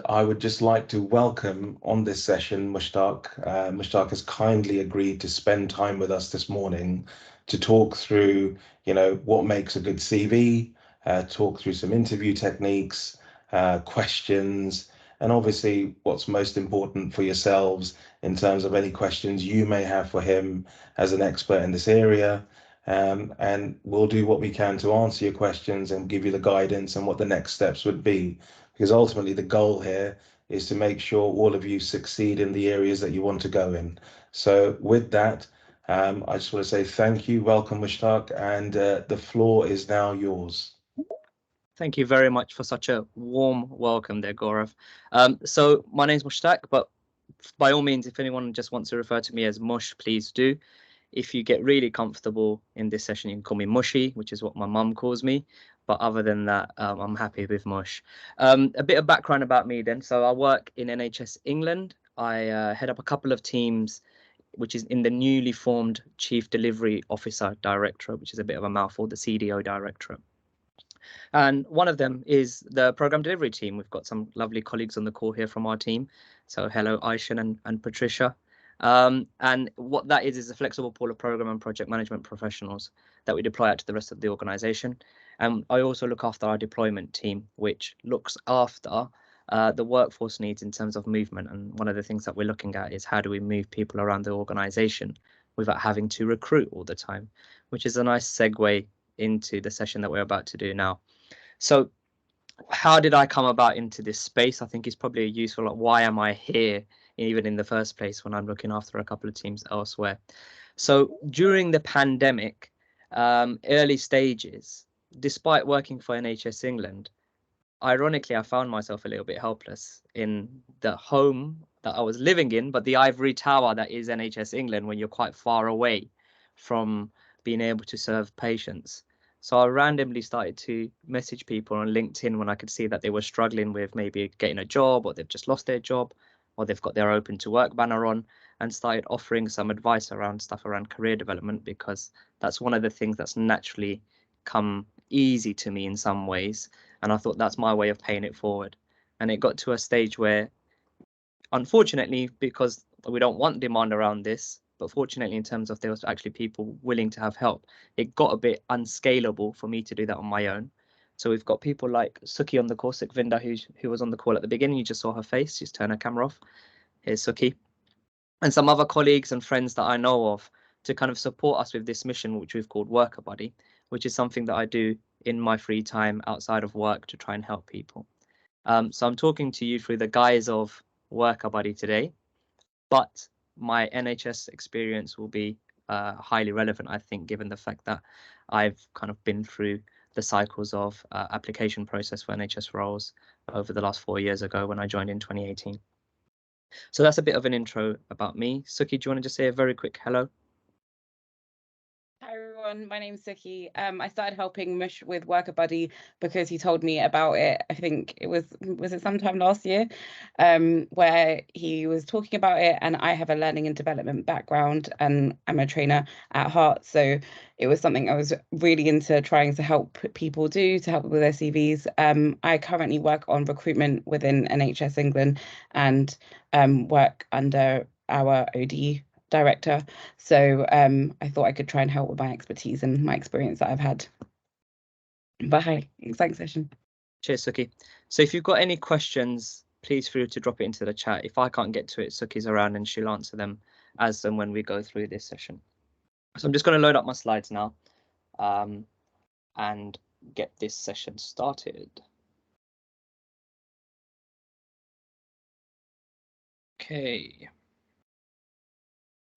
I would just like to welcome on this session Mushtaq. Mushtaq has kindly agreed to spend time with us this morning to talk through, what makes a good CV, talk through some interview techniques, questions, and obviously what's most important for yourselves in terms of any questions you may have for him as an expert in this area. And we'll do what we can to answer your questions and give you the guidance and what the next steps would be. Because ultimately the goal here is to make sure all of you succeed in the areas that you want to go in. So with that, I just want to say thank you, welcome Mushtaq, and the floor is now yours. Thank you very much for such a warm welcome there, Gaurav. So my name's Mushtaq, but by all means, if anyone just wants to refer to me as Mush, please do. If you get really comfortable in this session, you can call me Mushy, which is what my mum calls me. But other than that, I'm happy with Mush. A bit of background about me then. So I work in NHS England. I head up a couple of teams, which is in the newly formed Chief Delivery Officer Directorate, which is a bit of a mouthful, the CDO Directorate. And one of them is the program delivery team. We've got some lovely colleagues on the call here from our team. So hello, Aishan and Patricia. And what that is a flexible pool of program and project management professionals that we deploy out to the rest of the organization. And I also look after our deployment team, which looks after the workforce needs in terms of movement. And one of the things that we're looking at is how do we move people around the organization without having to recruit all the time, which is a nice segue into the session that we're about to do now. So how did I come about into this space? I think it's probably useful, like, why am I here even in the first place when I'm looking after a couple of teams elsewhere? So during the pandemic, early stages, despite working for NHS England, ironically, I found myself a little bit helpless in the home that I was living in, but the ivory tower that is NHS England when you're quite far away from being able to serve patients. So I randomly started to message people on LinkedIn when I could see that they were struggling with maybe getting a job, or they've just lost their job, or they've got their open to work banner on, and started offering some advice around stuff around career development, because that's one of the things that's naturally come easy to me in some ways. And I thought that's my way of paying it forward. And it got to a stage where, unfortunately, because we don't want demand around this, but fortunately, in terms of there was actually people willing to have help, it got a bit unscalable for me to do that on my own. So we've got people like Suki on the call, Sukhvinder, who was on the call at the beginning. You just saw her face. Just turn her camera off. Here's Suki. And some other colleagues and friends that I know of to kind of support us with this mission, which we've called Worker Buddy, which is something that I do in my free time outside of work to try and help people. So I'm talking to you through the guise of Worker Buddy today, but my NHS experience will be highly relevant, I think, given the fact that I've kind of been through the cycles of application process for NHS roles over the last 4 years ago when I joined in 2018. So that's a bit of an intro about me. Suki, do you want to just say a very quick hello? Hi everyone, my name's Suki. I started helping Mush with Worker Buddy because he told me about it. I think it was it sometime last year, where he was talking about it, and I have a learning and development background and I'm a trainer at heart. So it was something I was really into trying to help people do, to help with their CVs. I currently work on recruitment within NHS England and work under our OD director. So I thought I could try and help with my expertise and my experience that I've had. But hi, exciting session. Cheers, Suki. So if you've got any questions, please feel free to drop it into the chat. If I can't get to it, Suki's around and she'll answer them as and when we go through this session. So I'm just going to load up my slides now and get this session started. Okay.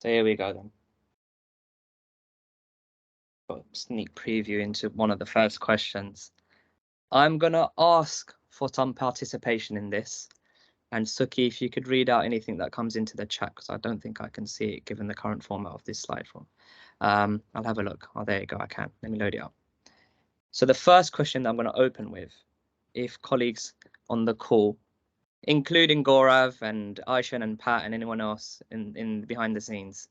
So here we go then. Got a sneak preview into one of the first questions. I'm going to ask for some participation in this. And Suki, if you could read out anything that comes into the chat, because I don't think I can see it given the current format of this slide form. I'll have a look. Oh, there you go. I can. Let me load it up. So the first question that I'm going to open with, if colleagues on the call, including Gaurav and Aishan and Pat and anyone else in behind the scenes,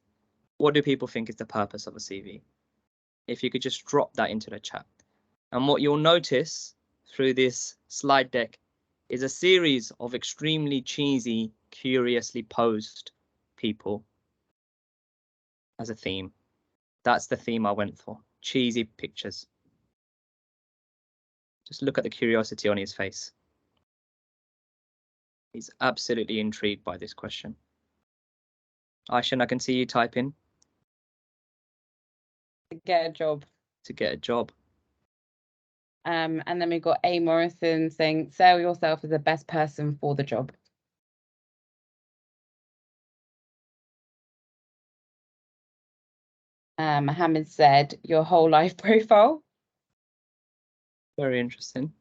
what do people think is the purpose of a CV? If you could just drop that into the chat. And what you'll notice through this slide deck is a series of extremely cheesy, curiously posed people as a theme. That's the theme I went for. Cheesy pictures. Just look at the curiosity on his face. He's absolutely intrigued by this question. Aishan, I can see you type in. To get a job. To get a job. And then we've got A. Morrison saying, sell yourself as the best person for the job. Mohammed said, your whole life profile. Very interesting.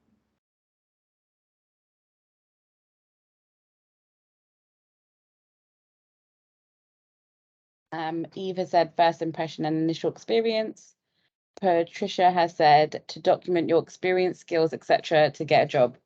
Eva said, first impression and initial experience. Patricia has said, to document your experience, skills, etc. to get a job.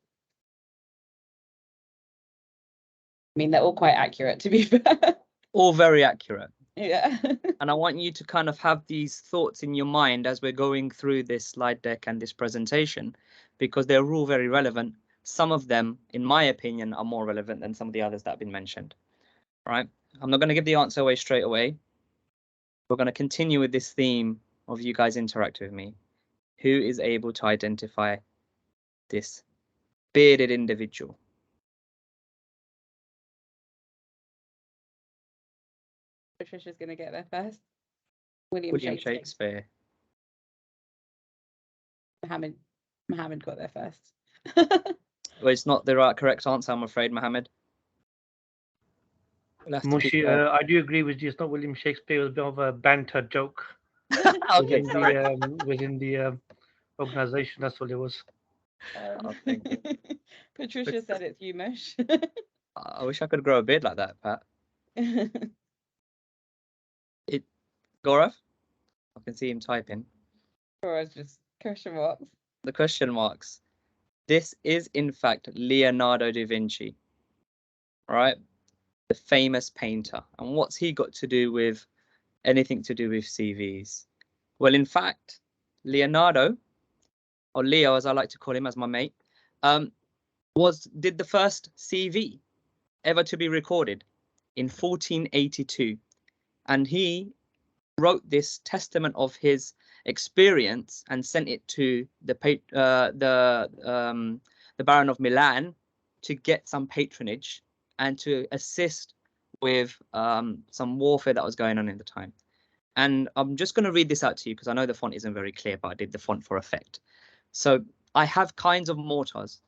I mean, they're all quite accurate, to be fair. All very accurate. Yeah. And I want you to kind of have these thoughts in your mind as we're going through this slide deck and this presentation, because they're all very relevant. Some of them, in my opinion, are more relevant than some of the others that have been mentioned. All right. I'm not going to give the answer away straight away. We're going to continue with this theme of you guys interact with me. Who is able to identify this bearded individual? Patricia's going to get there first. William Shakespeare. Mohammed got there first. Well, it's not the right correct answer, I'm afraid, Mohammed. Mushi, I do agree with you. It's not William Shakespeare. It was a bit of a banter joke Okay, within the organization. That's what it was. Thank you. Patricia said it's you, Mush. I wish I could grow a beard like that, Pat. Gaurav? I can see him typing. Or just question marks. The question marks. This is, in fact, Leonardo da Vinci, right? The famous painter. And what's he got to do with anything to do with CVs? Well, in fact, Leonardo, or Leo, as I like to call him, as my mate, did the first CV ever to be recorded in 1482. And he wrote this testament of his experience and sent it to the Baron of Milan to get some patronage and to assist with some warfare that was going on in the time. And I'm just going to read this out to you because I know the font isn't very clear, but I did the font for effect. So I have kinds of mortars,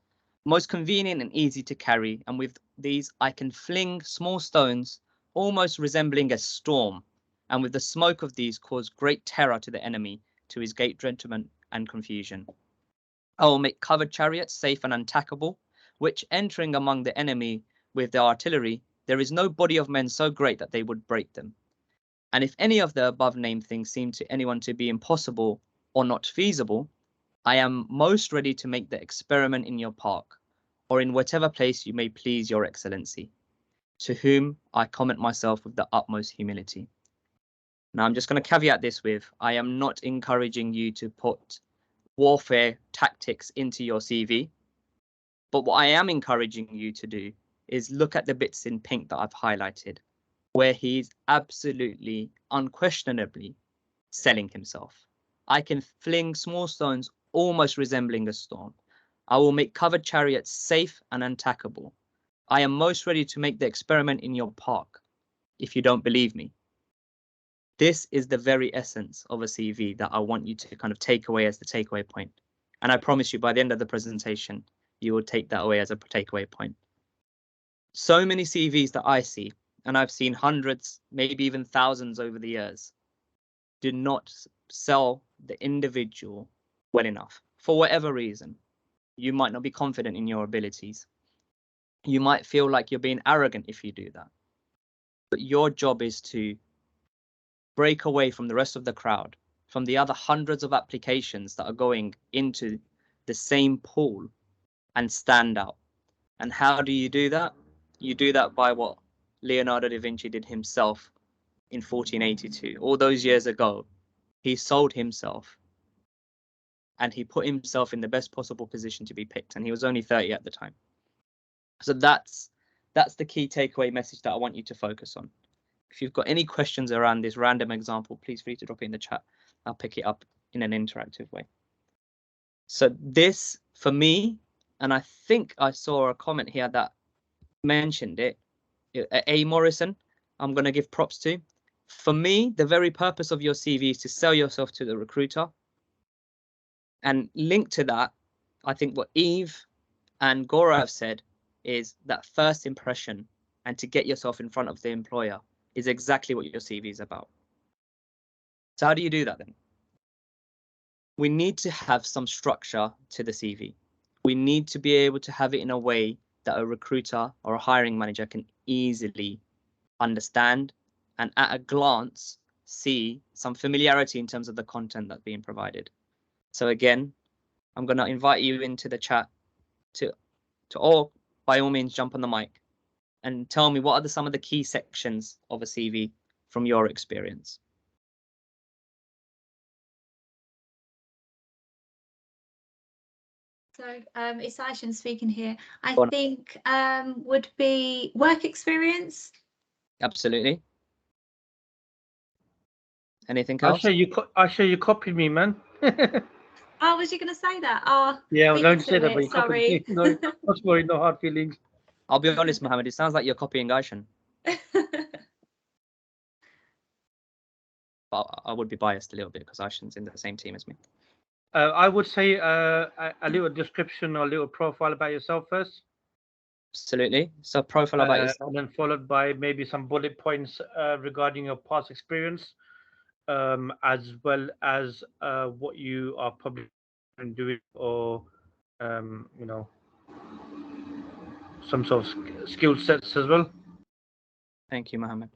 most convenient and easy to carry, and with these I can fling small stones almost resembling a storm, and with the smoke of these cause great terror to the enemy, to his great detriment and confusion. I will make covered chariots safe and unattackable, which entering among the enemy with the artillery, there is no body of men so great that they would break them. And if any of the above named things seem to anyone to be impossible or not feasible, I am most ready to make the experiment in your park, or in whatever place you may please your excellency, to whom I comment myself with the utmost humility. Now, I'm just going to caveat this with, I am not encouraging you to put warfare tactics into your CV. But what I am encouraging you to do is look at the bits in pink that I've highlighted, where he's absolutely, unquestionably selling himself. I can fling small stones almost resembling a storm. I will make covered chariots safe and unattackable. I am most ready to make the experiment in your park, if you don't believe me. This is the very essence of a CV that I want you to kind of take away as the takeaway point. And I promise you, by the end of the presentation, you will take that away as a takeaway point. So many CVs that I see, and I've seen hundreds, maybe even thousands over the years, do not sell the individual well enough for whatever reason. You might not be confident in your abilities. You might feel like you're being arrogant if you do that. But your job is to break away from the rest of the crowd, from the other hundreds of applications that are going into the same pool, and stand out. And how do you do that? You do that by what Leonardo da Vinci did himself in 1482. All those years ago, he sold himself and he put himself in the best possible position to be picked. And he was only 30 at the time. So that's the key takeaway message that I want you to focus on. If you've got any questions around this random example, please feel free to drop it in the chat. I'll pick it up in an interactive way. So this, for me, and I think I saw a comment here that mentioned it, A. Morrison, I'm going to give props to. For me, the very purpose of your CV is to sell yourself to the recruiter. And linked to that, I think what Eve and Gora have said is that first impression and to get yourself in front of the employer is exactly what your CV is about. So how do you do that then? We need to have some structure to the CV. We need to be able to have it in a way that a recruiter or a hiring manager can easily understand and at a glance see some familiarity in terms of the content that's being provided. So again, I'm going to invite you into the chat to all, by all means, jump on the mic and tell me what are some of the key sections of a CV from your experience. So it's Aishan speaking here. I think would be work experience. Absolutely. Anything else? Aisha, you copied me, man. Oh, was you going to say that? Oh, yeah, I was going to say that, but you copied sorry. me. No, not sorry, no hard feelings. I'll be honest, Mohammed, it sounds like you're copying Aishan. But I would be biased a little bit because Aishan's in the same team as me. I would say a little description or a little profile about yourself first. Absolutely. So profile about yourself. And then followed by maybe some bullet points regarding your past experience, as well as what you are probably doing, or you know, some sort of skill sets as well. Thank you, Mohammed.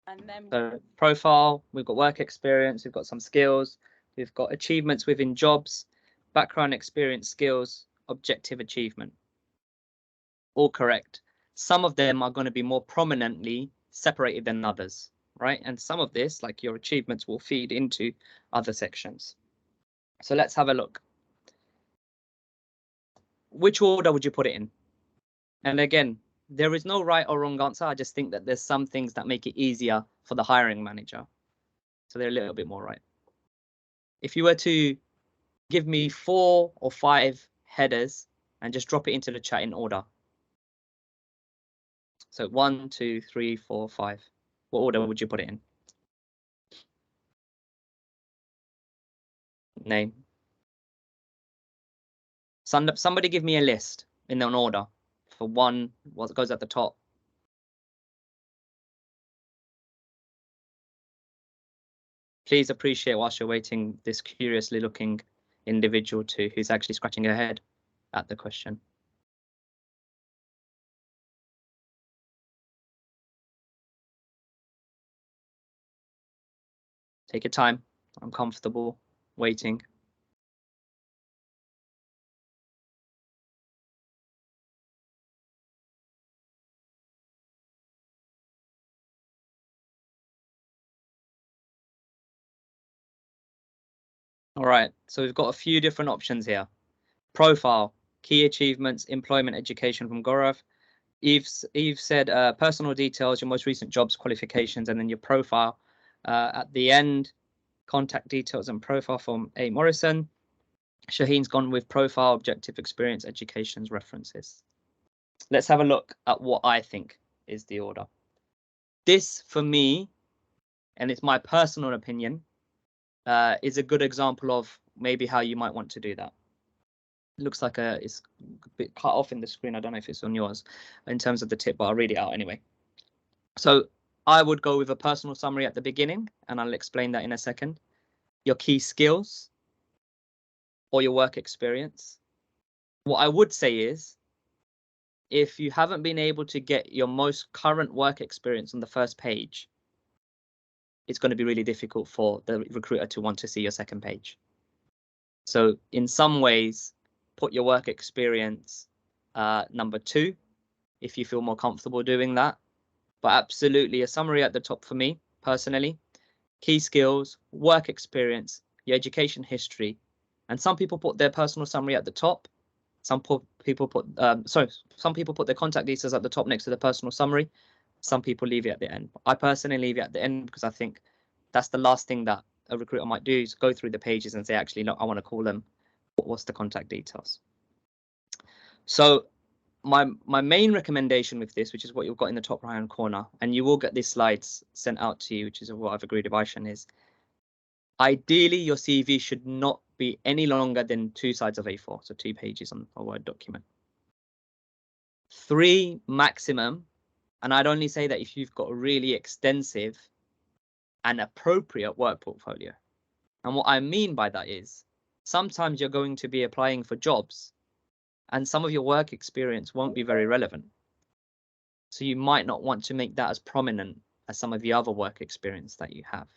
And then So profile, we've got work experience, we've got some skills, we've got achievements within jobs, background experience, skills, objective achievement. All correct. Some of them are going to be more prominently separated than others, right? And some of this, like your achievements, will feed into other sections. So let's have a look. Which order would you put it in? And again, there is no right or wrong answer. I just think that there's some things that make it easier for the hiring manager. So they're a little bit more right. If you were to give me 4 or 5 headers and just drop it into the chat in order. So 1, 2, 3, 4, 5. What order would you put it in? Name. Somebody give me a list in an order for 1, what goes at the top. Please appreciate whilst you're waiting this curiously looking individual who's actually scratching her head at the question. Take your time. I'm comfortable waiting. All right, so we've got a few different options here. Profile, key achievements, employment, education from Gaurav. Eve said personal details, your most recent jobs, qualifications, and then your profile. At the end, contact details and profile from A. Morrison. Shaheen's gone with profile, objective experience, educations, references. Let's have a look at what I think is the order. This, for me, and it's my personal opinion, is a good example of maybe how you might want to do that. It looks like it's a bit cut off in the screen. I don't know if it's on yours in terms of the tip, but I'll read it out anyway. So I would go with a personal summary at the beginning, and I'll explain that in a second. Your key skills or your work experience. What I would say is, if you haven't been able to get your most current work experience on the first page, it's going to be really difficult for the recruiter to want to see your second page. So in some ways, put your work experience number 2, if you feel more comfortable doing that. But absolutely a summary at the top for me, personally. Key skills, work experience, your education history. And some people put their personal summary at the top. Some people put some people put their contact details at the top next to the personal summary. Some people leave it at the end. I personally leave it at the end because I think that's the last thing that a recruiter might do, is go through the pages and say, actually, no, I want to call them. What's the contact details? So my main recommendation with this, which is what you've got in the top right hand corner, and you will get these slides sent out to you, which is what I've agreed with Aishan, is ideally your CV should not be any longer than 2 sides of A4, so 2 pages on a Word document. 3 maximum, and I'd only say that if you've got a really extensive and appropriate work portfolio. And what I mean by that is sometimes you're going to be applying for jobs and some of your work experience won't be very relevant. So you might not want to make that as prominent as some of the other work experience that you have.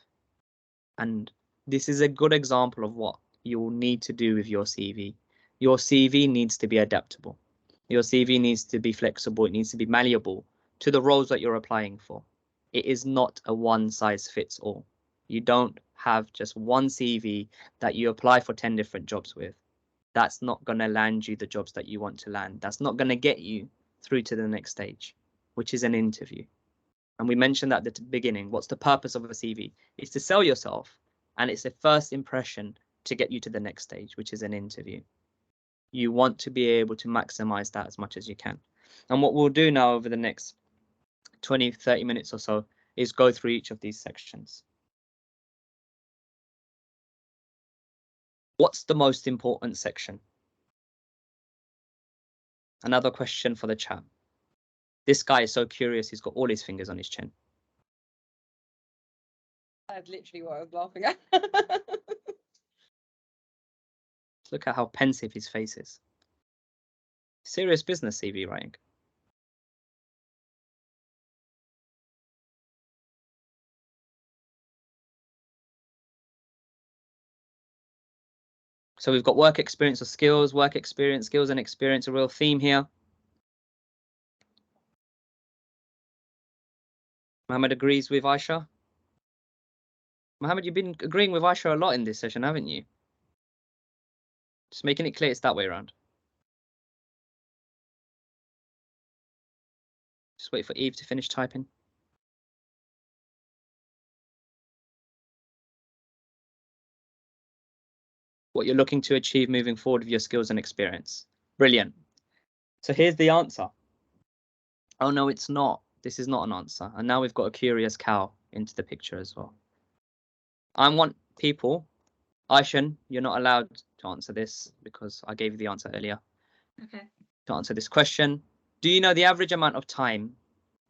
And this is a good example of what you'll need to do with your CV. Your CV needs to be adaptable. Your CV needs to be flexible. It needs to be malleable to the roles that you're applying for. It is not a one size fits all. You don't have just one CV that you apply for 10 different jobs with. That's not going to land you the jobs that you want to land. That's not going to get you through to the next stage, which is an interview. And we mentioned that at the beginning. What's the purpose of a CV? It's to sell yourself, and it's a first impression to get you to the next stage, which is an interview. You want to be able to maximize that as much as you can. And what we'll do now over the next 20, 30 minutes or so is go through each of these sections. What's the most important section? Another question for the chat. This guy is so curious, he's got all his fingers on his chin. That's literally what I was laughing at. Look at how pensive his face is. Serious business CV writing. So we've got work experience or skills, work experience, skills and experience, a real theme here. Mohammed agrees with Aisha. Mohammed, you've been agreeing with Aisha a lot in this session, haven't you? Just making it clear it's that way around. Just wait for Eve to finish typing. What you're looking to achieve moving forward with your skills and experience. Brilliant. So here's the answer. Oh, no, it's not. This is not an answer. And now we've got a curious cow into the picture as well. I want people, Aishan, you're not allowed to answer this because I gave you the answer earlier. Okay. To answer this question, do you know the average amount of time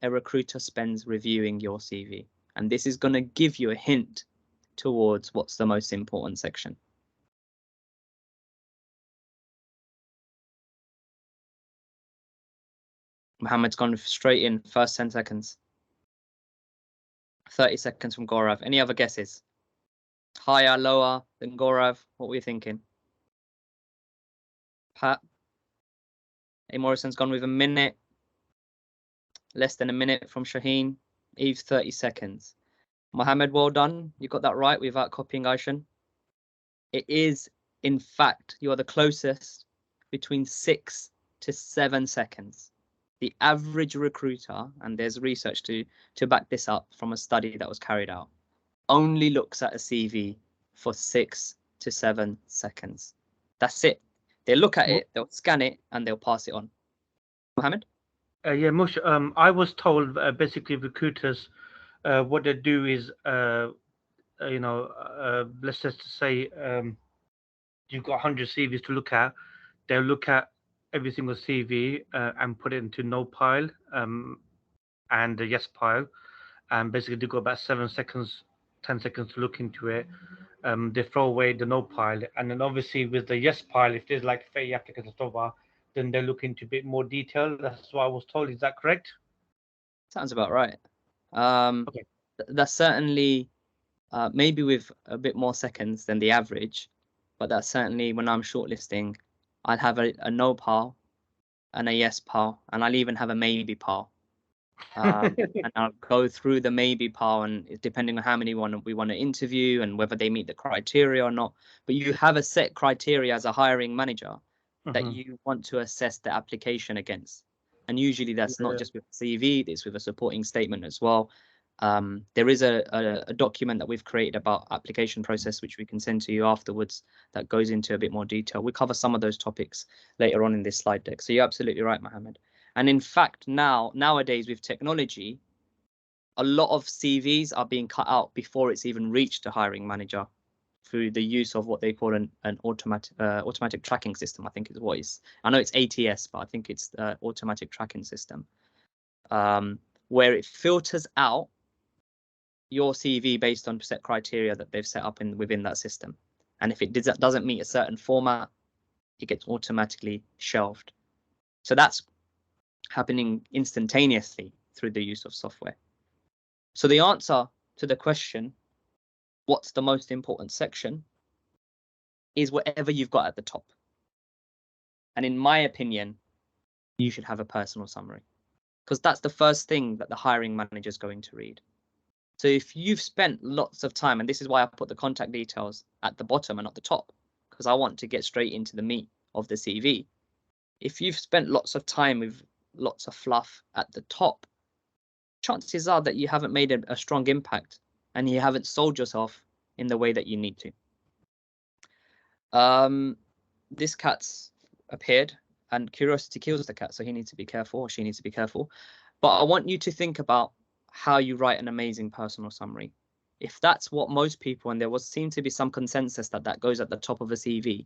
a recruiter spends reviewing your CV? And this is going to give you a hint towards what's the most important section. Mohammed's gone straight in, first 10 seconds. 30 seconds from Gaurav. Any other guesses? Higher, lower than Gaurav? What were you thinking? Pat? A. Morrison's gone with a minute. Less than a minute from Shaheen. Eve, 30 seconds. Mohammed, well done. You got that right without copying Aishan. It is, in fact, you are the closest, between 6 to 7 seconds. The average recruiter, and there's research to back this up from a study that was carried out, only looks at a CV for 6 to 7 seconds. That's it. They'll look at it, they'll scan it, and they'll pass it on. Mohammed? Yeah, Mush, I was told basically recruiters, what they do is, let's just say you've got 100 CVs to look at. They'll look at every single CV and put it into no pile and the yes pile. And basically they go about 7 seconds, 10 seconds to look into it. They throw away the no pile. And then obviously with the yes pile, if there's like 30 applicants over, then they look into a bit more detail. That's what I was told. Is that correct? Sounds about right. Okay. That's certainly maybe with a bit more seconds than the average, but that's certainly when I'm shortlisting, I'd have a no pile and a yes pile, and I'll even have a maybe pile. And I'll go through the maybe pile, and depending on how many we want to interview and whether they meet the criteria or not. But you have a set criteria as a hiring manager that you want to assess the application against. And usually that's not just with CV, it's with a supporting statement as well. There is a document that we've created about application process, which we can send to you afterwards, that goes into a bit more detail. We cover some of those topics later on in this slide deck. So you're absolutely right, Mohammed. And in fact, nowadays with technology, a lot of CVs are being cut out before it's even reached a hiring manager through the use of what they call an automatic tracking system. I think is what is. I know it's ATS, but I think it's the automatic tracking system, where it filters out your CV based on set criteria that they've set up within that system. And if it doesn't meet a certain format, it gets automatically shelved. So that's happening instantaneously through the use of software. So the answer to the question, what's the most important section, is whatever you've got at the top. And in my opinion, you should have a personal summary, because that's the first thing that the hiring manager is going to read. So if you've spent lots of time, and this is why I put the contact details at the bottom and not the top, because I want to get straight into the meat of the CV. If you've spent lots of time with lots of fluff at the top, chances are that you haven't made a strong impact and you haven't sold yourself in the way that you need to. This cat's appeared, and curiosity kills the cat, so he needs to be careful, or she needs to be careful. But I want you to think about how you write an amazing personal summary. If that's what most people, and there seem to be some consensus that goes at the top of a CV,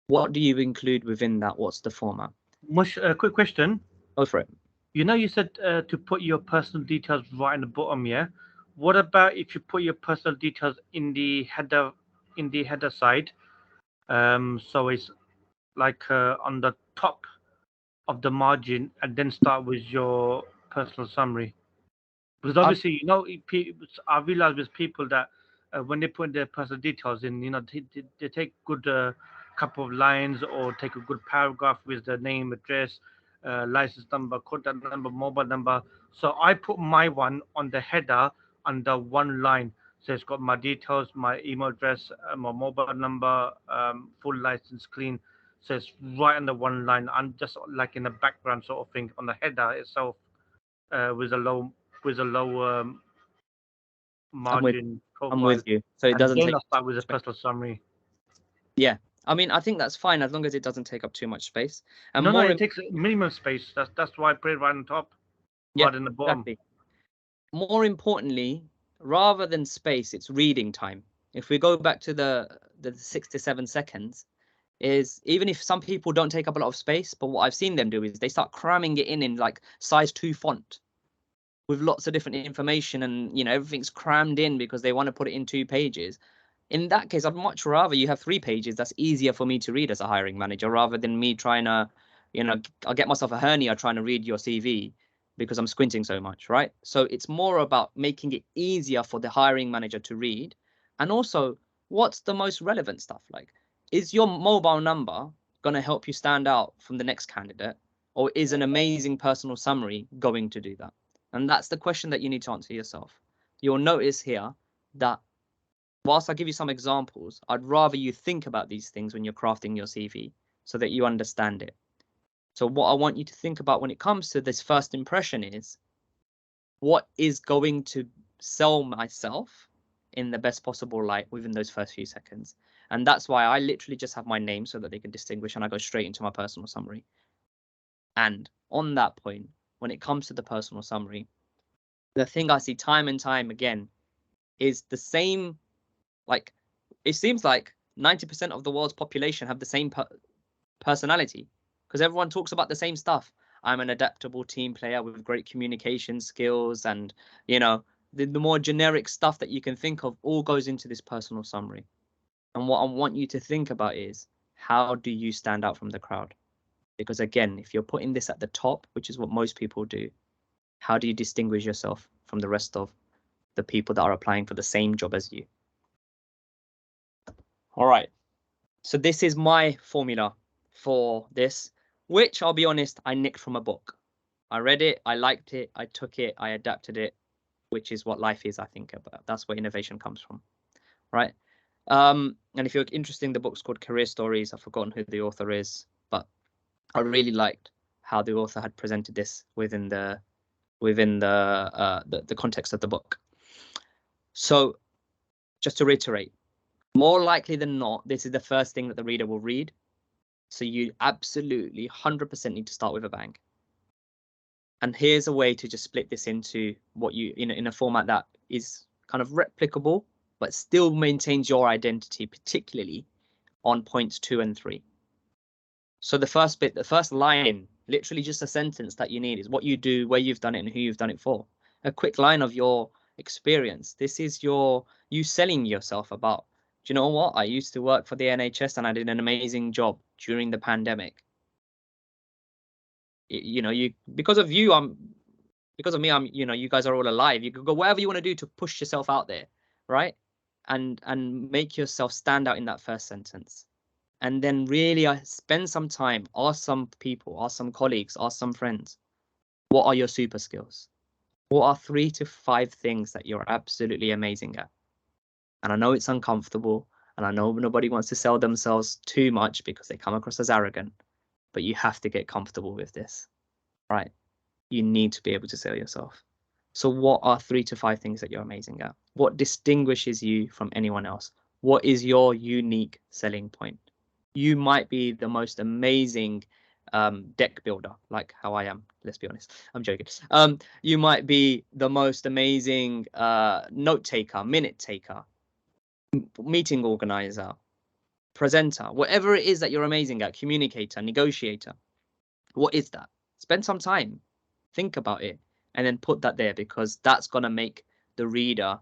what do you include within that? What's the format? Mush, quick question. Go for it. You know, you said to put your personal details right in the bottom, yeah? What about if you put your personal details in the header side? So it's like on the top of the margin, and then start with your personal summary. Because obviously, you know, I realize with people that when they put their personal details in, you know, they take good couple of lines or take a good paragraph with the name, address, license number, contact number, mobile number. So I put my one on the header under one line. So it's got my details, my email address, my mobile number, full license, clean. So it's right under one line. I'm just like in the background sort of thing on the header itself, with a low margin profile. I'm with you. So it doesn't then take. I'll start with a personal summary. Yeah, I mean, I think that's fine as long as it doesn't take up too much space. And no, it takes minimum space. That's why I put it right on top, yeah, rather than the bottom. Exactly. More importantly, rather than space, it's reading time. If we go back to the 6 to 7 seconds, is even if some people don't take up a lot of space, but what I've seen them do is they start cramming it in like size 2 font with lots of different information, and you know, everything's crammed in because they want to put it in 2 pages. In that case, I'd much rather you have 3 pages. That's easier for me to read as a hiring manager, rather than me trying to, you know, I'll get myself a hernia trying to read your CV because I'm squinting so much, right? So it's more about making it easier for the hiring manager to read. And also, what's the most relevant stuff? Like, is your mobile number going to help you stand out from the next candidate? Or is an amazing personal summary going to do that? And that's the question that you need to answer yourself. You'll notice here that whilst I give you some examples, I'd rather you think about these things when you're crafting your CV so that you understand it. So what I want you to think about when it comes to this first impression is, what is going to sell myself in the best possible light within those first few seconds? And that's why I literally just have my name so that they can distinguish, and I go straight into my personal summary. And on that point, when it comes to the personal summary, the thing I see time and time again is the same. Like, it seems like 90% of the world's population have the same personality, because everyone talks about the same stuff. I'm an adaptable team player with great communication skills, and you know, the more generic stuff that you can think of all goes into this personal summary. And what I want you to think about is, how do you stand out from the crowd? Because again, if you're putting this at the top, which is what most people do, how do you distinguish yourself from the rest of the people that are applying for the same job as you? All right, so this is my formula for this, which I'll be honest, I nicked from a book. I read it, I liked it, I took it, I adapted it, which is what life is, I think. About that's where innovation comes from, right? And if you're interested, the book's called Career Stories. I've forgotten who the author is, but I really liked how the author had presented this within the context of the book. So just to reiterate, more likely than not, this is the first thing that the reader will read. So you absolutely 100% need to start with a bang. And here's a way to just split this into what you in a format that is kind of replicable, but still maintains your identity, particularly on points 2 and 3. So the first bit, the first line, literally just a sentence that you need is what you do, where you've done it, and who you've done it for. A quick line of your experience. This is you selling yourself about, do you know what? I used to work for the NHS and I did an amazing job during the pandemic. Because of me, you guys are all alive. You can go whatever you want to do to push yourself out there, right? And make yourself stand out in that first sentence. And then really spend some time, ask some people, ask some colleagues, ask some friends, what are your super skills? What are 3 to 5 things that you're absolutely amazing at? And I know it's uncomfortable, and I know nobody wants to sell themselves too much because they come across as arrogant, but you have to get comfortable with this, right? You need to be able to sell yourself. So what are 3 to 5 things that you're amazing at? What distinguishes you from anyone else? What is your unique selling point? You might be the most amazing deck builder, like how I am. Let's be honest. I'm joking. You might be the most amazing note taker, minute taker, meeting organizer, presenter, whatever it is that you're amazing at, communicator, negotiator. What is that? Spend some time, think about it, and then put that there, because that's going to make the reader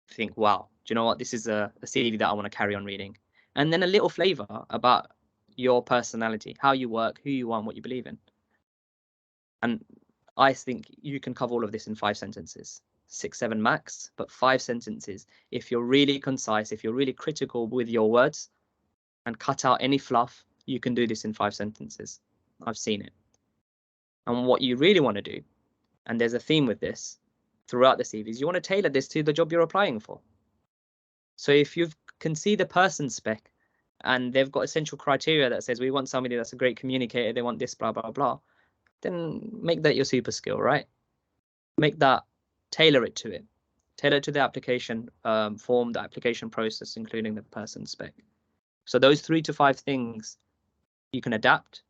think, wow, do you know what? This is a CV that I want to carry on reading. And then a little flavor about your personality, how you work, who you are, and what you believe in. And I think you can cover all of this in 5 sentences, 6, 7 max, but 5 sentences. If you're really concise, if you're really critical with your words and cut out any fluff, you can do this in 5 sentences. I've seen it. And what you really want to do, and there's a theme with this throughout the CVs, you want to tailor this to the job you're applying for. So if you can see the person spec and they've got essential criteria that says we want somebody that's a great communicator, they want this, blah, blah, blah, then make that your super skill, right? Make that, tailor it to it. Tailor it to the application form, the application process, including the person spec. So those 3 to 5 things you can adapt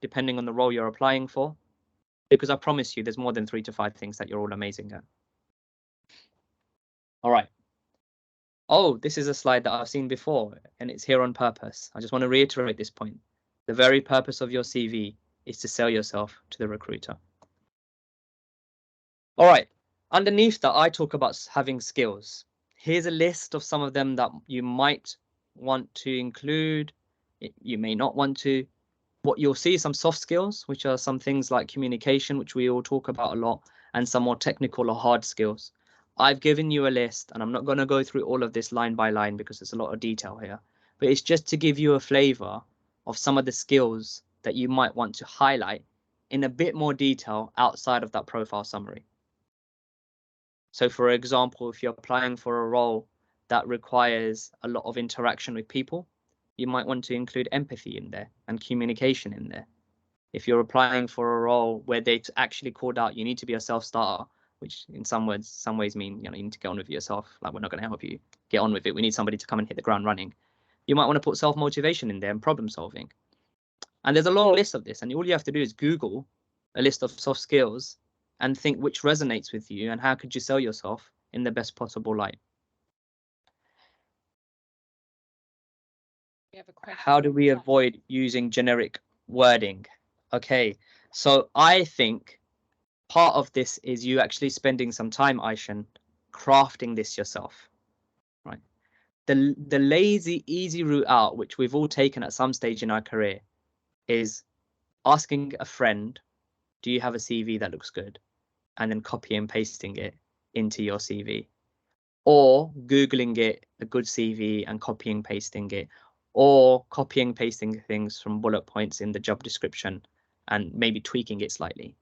depending on the role you're applying for, because I promise you there's more than 3 to 5 things that you're all amazing at. All right. Oh, this is a slide that I've seen before, and it's here on purpose. I just want to reiterate this point. The very purpose of your CV is to sell yourself to the recruiter. All right, underneath that, I talk about having skills. Here's a list of some of them that you might want to include. You may not want to. What you'll see is some soft skills, which are some things like communication, which we all talk about a lot, and some more technical or hard skills. I've given you a list, and I'm not going to go through all of this line by line because there's a lot of detail here, but it's just to give you a flavor of some of the skills that you might want to highlight in a bit more detail outside of that profile summary. So for example, if you're applying for a role that requires a lot of interaction with people, you might want to include empathy in there and communication in there. If you're applying for a role where they actually called out, you need to be a self-starter, which in some ways mean, you need to get on with it yourself. Like, we're not going to help you get on with it. We need somebody to come and hit the ground running. You might want to put self-motivation in there and problem solving. And there's a long list of this. And all you have to do is Google a list of soft skills and think which resonates with you and how could you sell yourself in the best possible light. We have a question. How do we avoid using generic wording? Okay, so I think part of this is you actually spending some time, Aishan, crafting this yourself, right? The lazy, easy route out, which we've all taken at some stage in our career, is asking a friend, do you have a CV that looks good? And then copy and pasting it into your CV. Or Googling it, a good CV, and copying and pasting it. Or copying and pasting things from bullet points in the job description and maybe tweaking it slightly.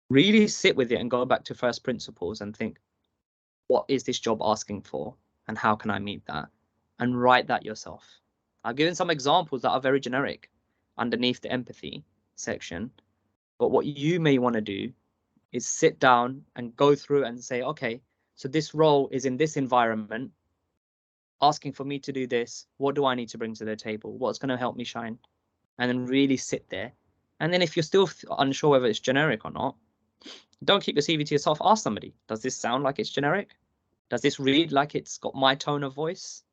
Really sit with it and go back to first principles and think, what is this job asking for? And how can I meet that? And write that yourself. I've given some examples that are very generic underneath the empathy, section. But what you may want to do is sit down and go through and say, okay, so this role is in this environment, asking for me to do this. What do I need to bring to the table? What's going to help me shine? And then really sit there. And then if you're still unsure whether it's generic or not, don't keep your CV to yourself. Ask somebody, does this sound like it's generic? Does this read like it's got my tone of voice?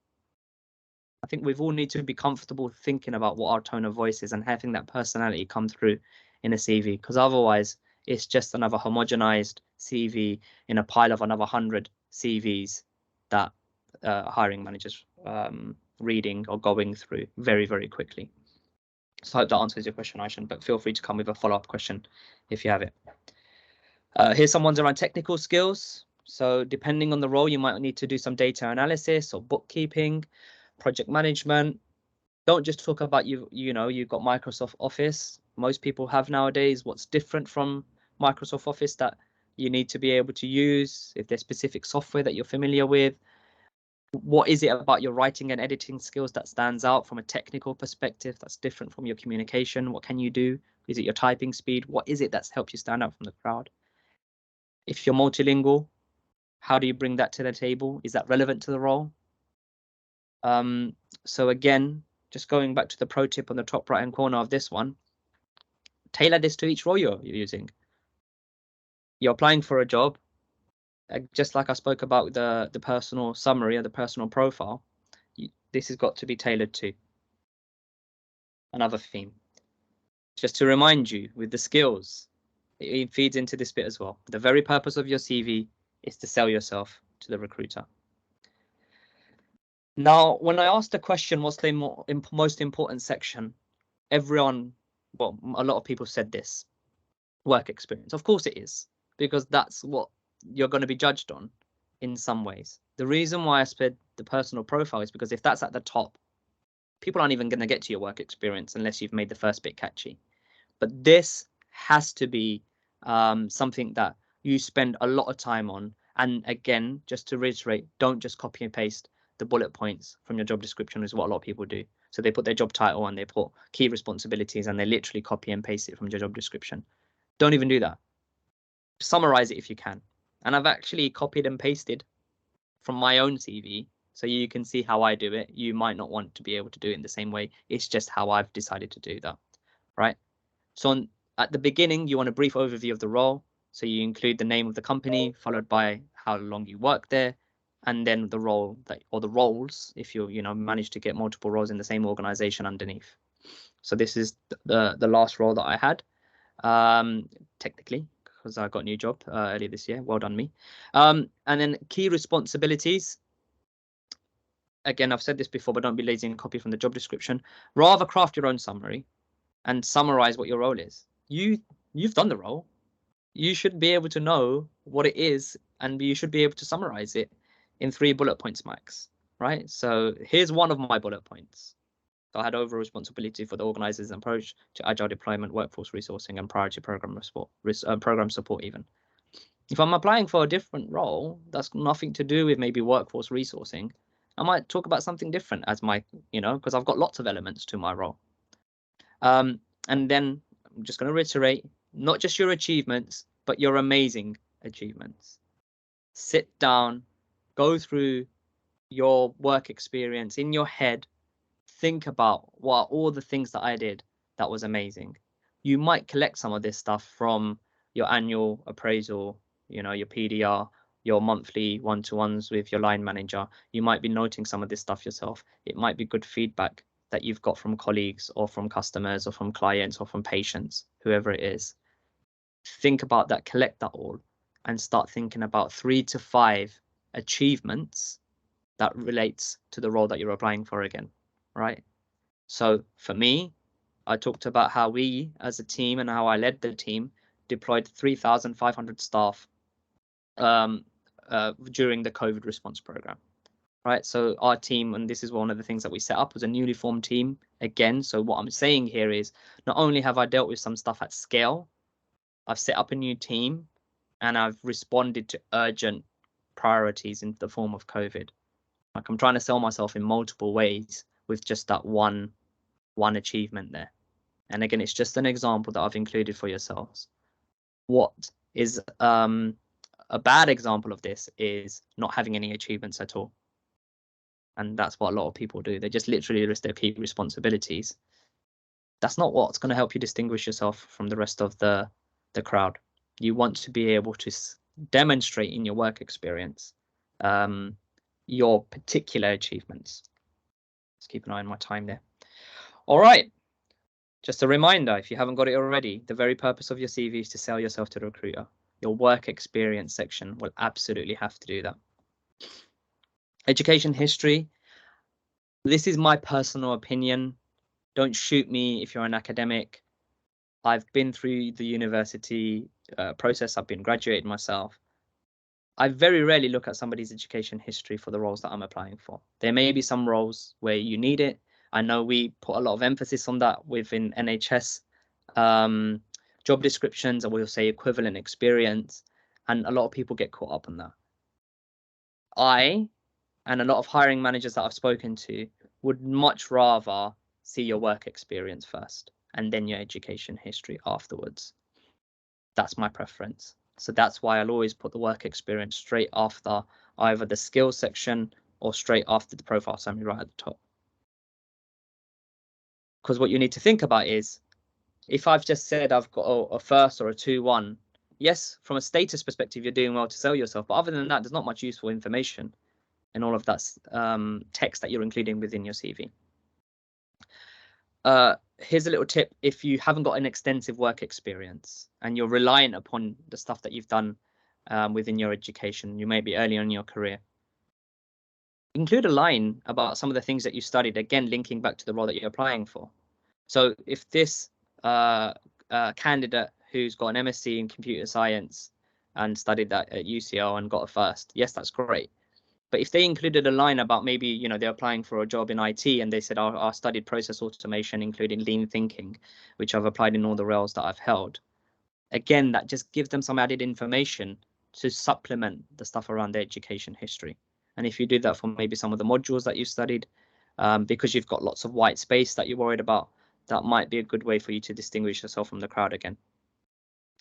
I think we've all need to be comfortable thinking about what our tone of voice is and having that personality come through in a CV, because otherwise it's just another homogenized CV in a pile of another 100 CVs that hiring managers reading or going through very, very quickly. So I hope that answers your question, Aishan, but feel free to come with a follow-up question if you have it. Here's some ones around technical skills. So depending on the role, you might need to do some data analysis or bookkeeping, project management. Don't just talk about you know, you've got Microsoft Office. Most people have nowadays. What's different from Microsoft Office that you need to be able to use? If there's specific software that you're familiar with, what is it about your writing and editing skills that stands out from a technical perspective that's different from your communication? What can you do? Is it your typing speed? What is it that's helped you stand out from the crowd? If you're multilingual, how do you bring that to the table? Is that relevant to the role? So again, just going back to the pro tip on the top right hand corner of this one, tailor this to each role you're using. You're applying for a job, just like I spoke about the personal summary or the personal profile, this has got to be tailored to another theme. Just to remind you, with the skills, it feeds into this bit as well. The very purpose of your CV is to sell yourself to the recruiter. Now, when I asked the question, what's the most important section? Everyone, well, a lot of people said this, work experience. Of course it is, because that's what you're going to be judged on in some ways. The reason why I said the personal profile is because if that's at the top, people aren't even going to get to your work experience unless you've made the first bit catchy. But this has to be something that you spend a lot of time on. And again, just to reiterate, don't just copy and paste the bullet points from your job description, is what a lot of people do. So they put their job title and they put key responsibilities and they literally copy and paste it from your job description. Don't even do that. Summarize it if you can. And I've actually copied and pasted from my own CV, so you can see how I do it. You might not want to be able to do it in the same way. It's just how I've decided to do that, right? So at the beginning, you want a brief overview of the role. So you include the name of the company, followed by how long you work there, and then the role that, or the roles, if you manage to get multiple roles in the same organization underneath. So this is the last role that I had, technically, because I got a new job earlier this year. Well done me. And then key responsibilities. Again, I've said this before, but don't be lazy and copy from the job description. Rather craft your own summary and summarize what your role is. You've done the role. You should be able to know what it is, and you should be able to summarize it in 3 bullet points max, right? So here's one of my bullet points. So I had overall responsibility for the organizer's approach to agile deployment, workforce resourcing, and priority program support even. If I'm applying for a different role, that's nothing to do with maybe workforce resourcing, I might talk about something different as my, because I've got lots of elements to my role. And then I'm just going to reiterate, not just your achievements, but your amazing achievements. Sit down, go through your work experience in your head, think about what are all the things that I did that was amazing. You might collect some of this stuff from your annual appraisal, your PDR, your monthly one-to-ones with your line manager. You might be noting some of this stuff yourself. It might be good feedback that you've got from colleagues or from customers or from clients or from patients, whoever it is. Think about that, collect that all, and start thinking about 3 to 5 achievements that relates to the role that you're applying for again, right? So for me, I talked about how we as a team and how I led the team deployed 3,500 staff during the COVID response program, right? So our team, and this is one of the things that we set up, was a newly formed team again. So what I'm saying here is not only have I dealt with some stuff at scale, I've set up a new team and I've responded to urgent priorities in the form of COVID. Like I'm trying to sell myself in multiple ways with just that one achievement there. And again, it's just an example that I've included for yourselves. What is a bad example of this is not having any achievements at all. And that's what a lot of people do. They just literally list their key responsibilities. That's not what's going to help you distinguish yourself from the rest of the crowd. You want to be able to demonstrate in your work experience your particular achievements. Let's keep an eye on my time there. All right. Just a reminder, if you haven't got it already, the very purpose of your CV is to sell yourself to the recruiter. Your work experience section will absolutely have to do that. Education history. This is my personal opinion. Don't shoot me if you're an academic. I've been through the university process. I've been graduated myself. I very rarely look at somebody's education history for the roles that I'm applying for. There may be some roles where you need it. I know we put a lot of emphasis on that within NHS job descriptions, or we'll say equivalent experience, and a lot of people get caught up on that. I and a lot of hiring managers that I've spoken to would much rather see your work experience first and then your education history afterwards. That's my preference. So that's why I'll always put the work experience straight after either the skills section or straight after the profile summary right at the top. Because what you need to think about is, if I've just said I've got a first or a 2-1, yes, from a status perspective, you're doing well to sell yourself. But other than that, there's not much useful information in all of that text that you're including within your CV. Here's a little tip. If you haven't got an extensive work experience and you're reliant upon the stuff that you've done within your education, you may be early on in your career, include a line about some of the things that you studied, again, linking back to the role that you're applying for. So if this candidate who's got an MSc in computer science and studied that at UCL and got a first, yes, that's great. But if they included a line about maybe, you know, they're applying for a job in IT and they said, I studied process automation, including lean thinking, which I've applied in all the roles that I've held. Again, that just gives them some added information to supplement the stuff around their education history. And if you do that for maybe some of the modules that you studied, because you've got lots of white space that you're worried about, that might be a good way for you to distinguish yourself from the crowd again.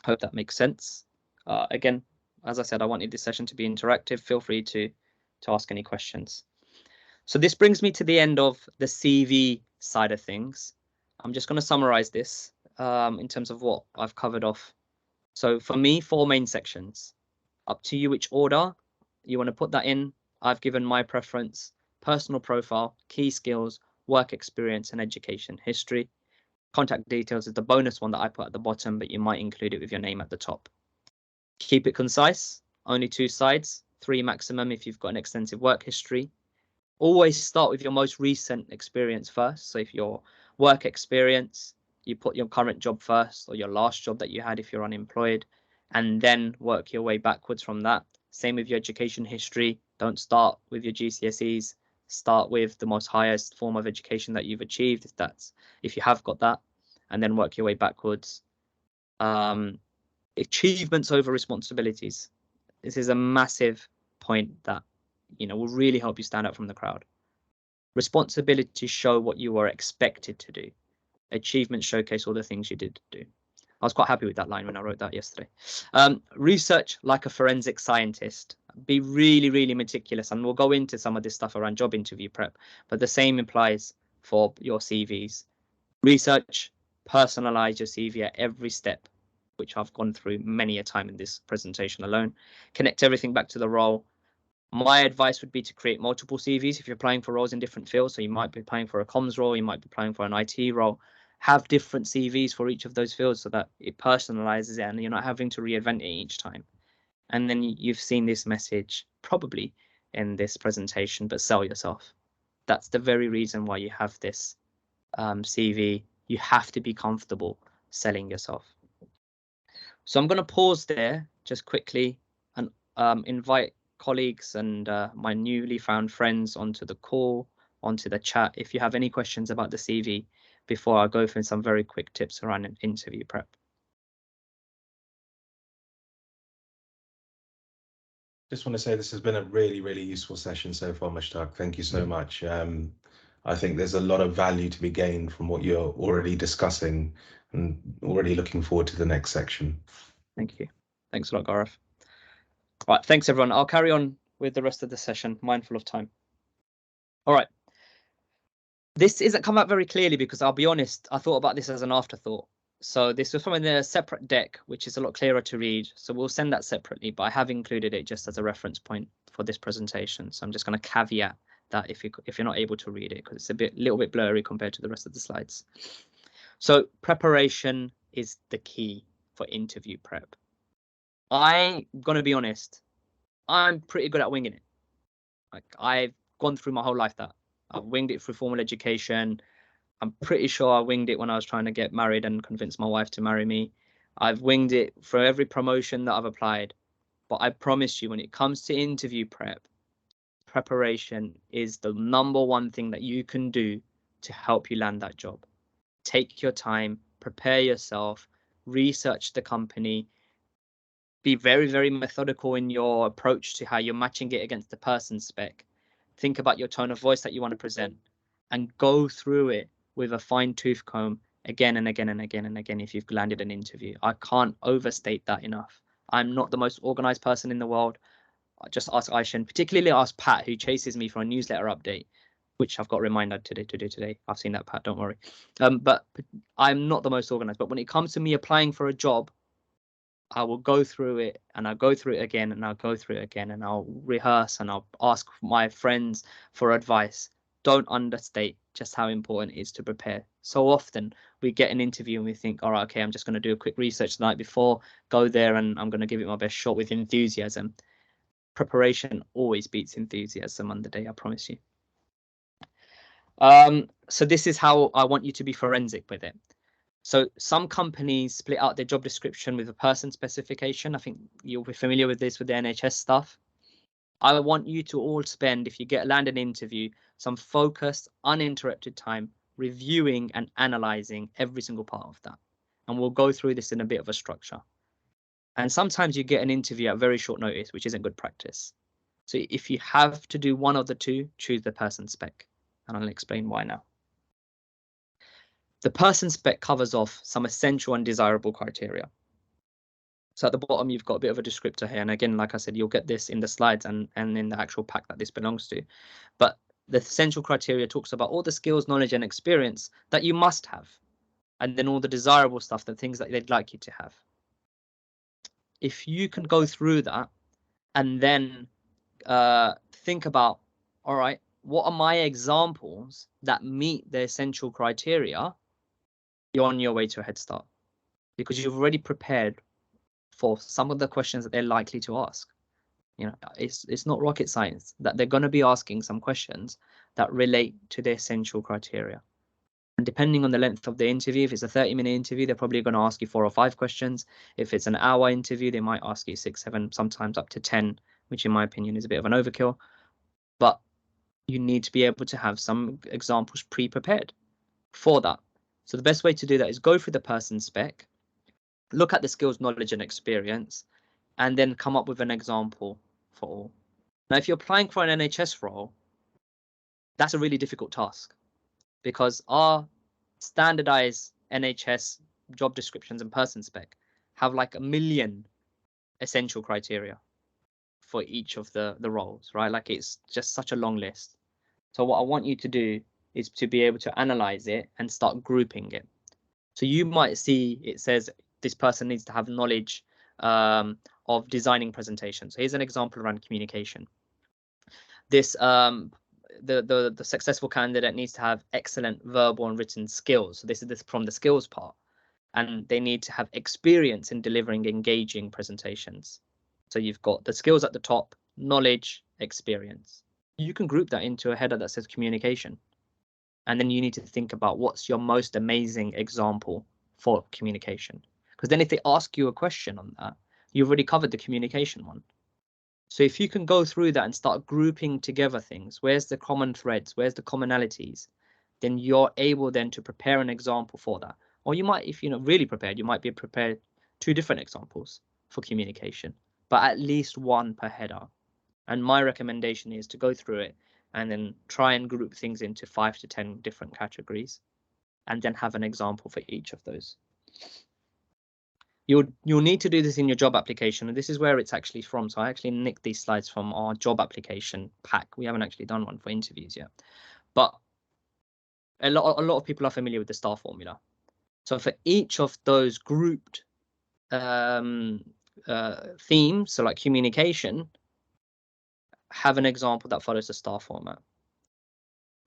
Hope that makes sense. Again, as I said, I wanted this session to be interactive. Feel free to ask any questions. So this brings me to the end of the CV side of things. I'm just going to summarize this in terms of what I've covered off. So for me, 4 main sections. Up to you which order you want to put that in. I've given my preference: personal profile, key skills, work experience, and education history. Contact details is the bonus one that I put at the bottom, but you might include it with your name at the top. Keep it concise, only 2 sides, 3 maximum if you've got an extensive work history. Always start with your most recent experience first. So if your work experience, you put your current job first, or your last job that you had if you're unemployed, and then work your way backwards from that. Same with your education history. Don't start with your GCSEs. Start with the most highest form of education that you've achieved, if you have got that, and then work your way backwards. Achievements over responsibilities. This is a massive point that, you know, will really help you stand out from the crowd. Responsibilities show what you are expected to do. Achievements showcase all the things you did do. I was quite happy with that line when I wrote that yesterday. Research like a forensic scientist. Be really, really meticulous, and we'll go into some of this stuff around job interview prep, but the same applies for your CVs. Research, personalize your CV at every step, which I've gone through many a time in this presentation alone. Connect everything back to the role. My advice would be to create multiple CVs if you're applying for roles in different fields. So you might be applying for a comms role, you might be applying for an IT role. Have different CVs for each of those fields so that it personalizes it and you're not having to reinvent it each time. And then you've seen this message probably in this presentation, but sell yourself. That's the very reason why you have this CV. You have to be comfortable selling yourself. So I'm going to pause there just quickly and invite colleagues and my newly found friends onto the call, onto the chat, if you have any questions about the CV before I go through some very quick tips around an interview prep. Just want to say this has been a really, really useful session so far, Mushtaq. Thank you so much. I think there's a lot of value to be gained from what you're already discussing, and already looking forward to the next section. Thank you. Thanks a lot, Gaurav. Right, thanks everyone. I'll carry on with the rest of the session, mindful of time. All right. This isn't come out very clearly because I'll be honest, I thought about this as an afterthought. So this was from a separate deck, which is a lot clearer to read. So we'll send that separately, but I have included it just as a reference point for this presentation. So I'm just going to caveat that if you're not able to read it, because it's a little bit blurry compared to the rest of the slides. So preparation is the key for interview prep. I'm going to be honest, I'm pretty good at winging it. Like, I've gone through my whole life that I've winged it through formal education. I'm pretty sure I winged it when I was trying to get married and convince my wife to marry me. I've winged it for every promotion that I've applied. But I promise you, when it comes to interview prep, preparation is the #1 thing that you can do to help you land that job. Take your time, prepare yourself, research the company, be very, very methodical in your approach to how you're matching it against the person spec. Think about your tone of voice that you want to present, and go through it with a fine-tooth comb again and again and again and again if you've landed an interview. I can't overstate that enough. I'm not the most organized person in the world. I just ask Aisha, and particularly ask Pat, who chases me for a newsletter update, which I've got a reminder to do today. I've seen that, Pat, don't worry. But I'm not the most organized. But when it comes to me applying for a job, I will go through it, and I'll go through it again, and I'll go through it again, and I'll rehearse, and I'll ask my friends for advice. Don't understate just how important it is to prepare. So often we get an interview and we think, all right, okay, I'm just going to do a quick research the night before, go there, and I'm going to give it my best shot with enthusiasm. Preparation always beats enthusiasm on the day, I promise you. So this is how I want you to be forensic with it. So some companies split out their job description with a person specification. I think you'll be familiar with this with the NHS stuff. I want you to all spend, if you land an interview, some focused, uninterrupted time reviewing and analyzing every single part of that. And we'll go through this in a bit of a structure. And sometimes you get an interview at very short notice, which isn't good practice. So if you have to do one of the two, choose the person spec. And I'll explain why now. The person spec covers off some essential and desirable criteria. So at the bottom, you've got a bit of a descriptor here. And again, like I said, you'll get this in the slides and in the actual pack that this belongs to. But the essential criteria talks about all the skills, knowledge, and experience that you must have. And then all the desirable stuff, the things that they'd like you to have. If you can go through that and then think about, all right, what are my examples that meet the essential criteria? You're on your way to a head start, because you've already prepared for some of the questions that they're likely to ask. You know, it's not rocket science that they're going to be asking some questions that relate to the essential criteria. And depending on the length of the interview, if it's a 30-minute interview, they're probably going to ask you 4 or 5 questions. If it's an hour interview, they might ask you 6, 7, sometimes up to 10, which in my opinion is a bit of an overkill. But you need to be able to have some examples pre-prepared for that. So the best way to do that is go through the person spec, look at the skills, knowledge, and experience, and then come up with an example for all. Now, if you're applying for an NHS role, that's a really difficult task, because our standardized NHS job descriptions and person spec have like 1 million essential criteria for each of the roles, right? Like, it's just such a long list. So what I want you to do is to be able to analyze it and start grouping it. So you might see it says this person needs to have knowledge of designing presentations. So here's an example around communication. This the successful candidate needs to have excellent verbal and written skills. So this is from the skills part, and they need to have experience in delivering engaging presentations. So you've got the skills at the top, knowledge, experience. You can group that into a header that says communication. And then you need to think about what's your most amazing example for communication. Because then if they ask you a question on that, you've already covered the communication one. So if you can go through that and start grouping together things, where's the common threads, where's the commonalities, then you're able then to prepare an example for that. Or you might, if you're not really prepared, you might be prepared 2 different examples for communication, but at least 1 per header. And my recommendation is to go through it, and then try and group things into 5 to 10 different categories, and then have an example for each of those. You'll need to do this in your job application, and this is where it's actually from. So I actually nicked these slides from our job application pack. We haven't actually done one for interviews yet, but a lot of people are familiar with the STAR formula. So for each of those grouped themes, so like communication, have an example that follows the STAR format.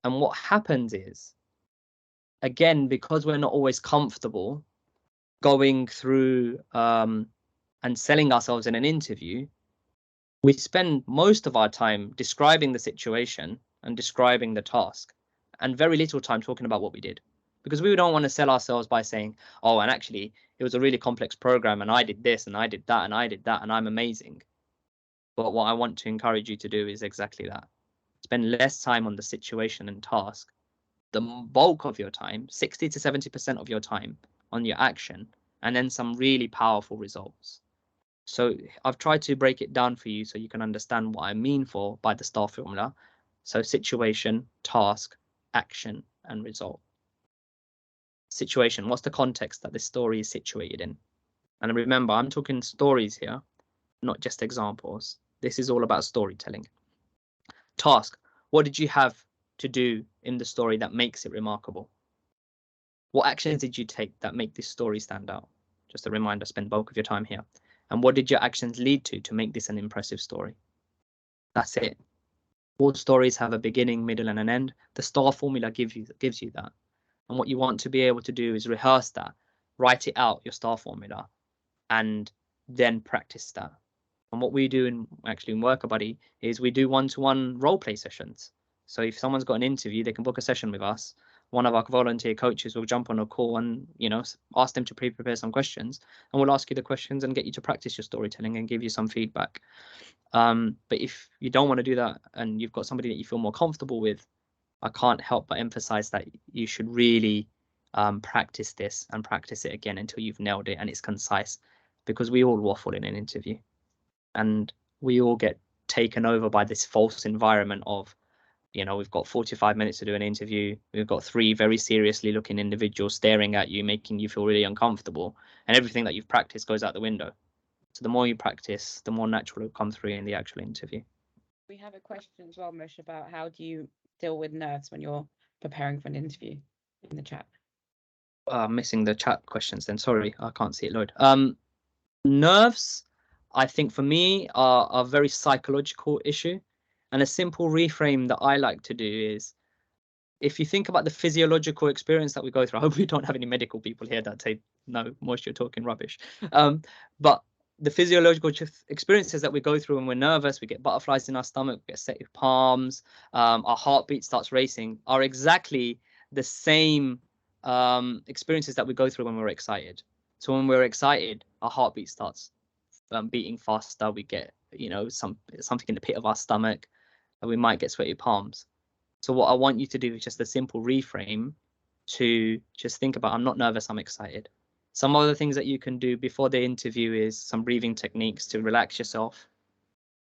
And what happens is, again, because we're not always comfortable going through and selling ourselves in an interview, we spend most of our time describing the situation and describing the task, and very little time talking about what we did, because we don't want to sell ourselves by saying, oh, and actually it was a really complex program and I did this and I did that and I did that and I'm amazing. But what I want to encourage you to do is exactly that. Spend less time on the situation and task, the bulk of your time, 60 to 70% of your time on your action, and then some really powerful results. So I've tried to break it down for you so you can understand what I mean by the STAR formula. So situation, task, action, and result. Situation, what's the context that this story is situated in? And remember, I'm talking stories here, not just examples. This is all about storytelling. Task, what did you have to do in the story that makes it remarkable? What actions did you take that make this story stand out? Just a reminder, spend bulk of your time here. And what did your actions lead to make this an impressive story? That's it. All stories have a beginning, middle, and an end. The STAR formula gives you that. And what you want to be able to do is rehearse that, write it out, your STAR formula, and then practice that. And what we do in Worker Buddy is we do one-to-one role play sessions. So if someone's got an interview, they can book a session with us. One of our volunteer coaches will jump on a call and, ask them to prepare some questions, and we'll ask you the questions and get you to practice your storytelling and give you some feedback. But if you don't want to do that and you've got somebody that you feel more comfortable with, I can't help but emphasize that you should really practice this and practice it again until you've nailed it and it's concise, because we all waffle in an interview and we all get taken over by this false environment of, we've got 45 minutes to do an interview. We've got 3 very seriously looking individuals staring at you, making you feel really uncomfortable, and everything that you've practiced goes out the window. So the more you practice, the more natural it'll come through in the actual interview. We have a question as well, Mush, about how do you deal with nerves when you're preparing for an interview in the chat? Missing the chat questions then. Sorry, I can't see it load. Nerves, I think for me, are a very psychological issue. And a simple reframe that I like to do is, if you think about the physiological experience that we go through, I hope we don't have any medical people here that say, no, Mosh, you're talking rubbish. But the physiological experiences that we go through when we're nervous, we get butterflies in our stomach, we get sweaty palms, our heartbeat starts racing, are exactly the same experiences that we go through when we're excited. So when we're excited, our heartbeat starts beating faster. We get, something in the pit of our stomach, and we might get sweaty palms. So what I want you to do is just a simple reframe to just think about, I'm not nervous, I'm excited. Some other things that you can do before the interview is some breathing techniques to relax yourself.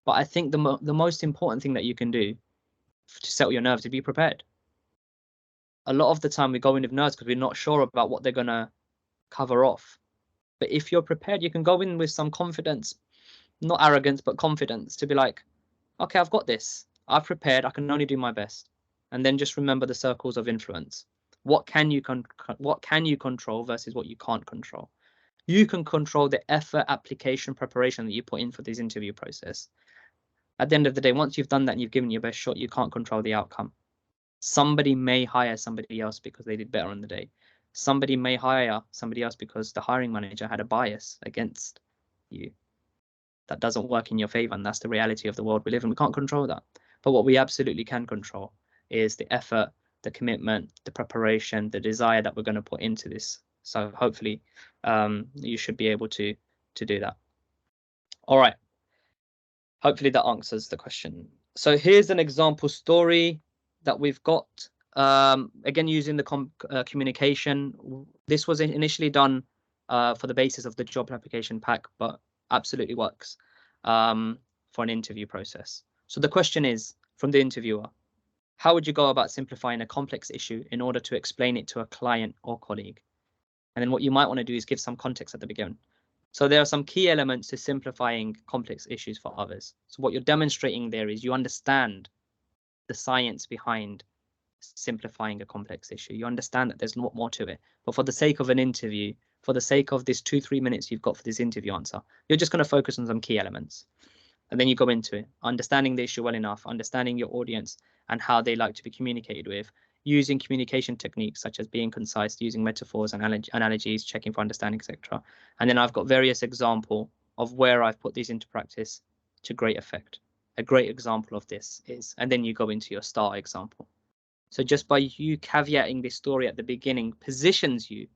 But I think the most important thing that you can do to settle your nerves is be prepared. A lot of the time we go in with nerves because we're not sure about what they're going to cover off. But if you're prepared, you can go in with some confidence, not arrogance, but confidence, to be like, okay, I've got this. I've prepared. I can only do my best. And then just remember the circles of influence. What can you control versus what you can't control? You can control the effort, application, preparation that you put in for this interview process. At the end of the day, once you've done that and you've given your best shot, you can't control the outcome. Somebody may hire somebody else because they did better on the day. Somebody may hire somebody else because the hiring manager had a bias against you. That doesn't work in your favor, and that's the reality of the world we live in. We can't control that. But what we absolutely can control is the effort, the commitment, the preparation, the desire that we're going to put into this. So hopefully you should be able to do that. All right. Hopefully that answers the question. So here's an example story that we've got. Again, using the communication. This was initially done for the basis of the job application pack, but absolutely works for an interview process. So the question is from the interviewer, How would you go about simplifying a complex issue in order to explain it to a client or colleague? And then what you might want to do is give some context at the beginning. So there are some key elements to simplifying complex issues for others. So what you're demonstrating there is you understand the science behind simplifying a complex issue. You understand that there's a lot more to it. But for the sake of an interview, for the sake of this 2-3 minutes you've got for this interview answer, you're just going to focus on some key elements. And then you go into it, understanding the issue well enough, understanding your audience and how they like to be communicated with, using communication techniques such as being concise, using metaphors and analogies, checking for understanding, etc. And then I've got various examples of where I've put these into practice to great effect. A great example of this is, and then you go into your star example. So just by you caveating this story at the beginning positions you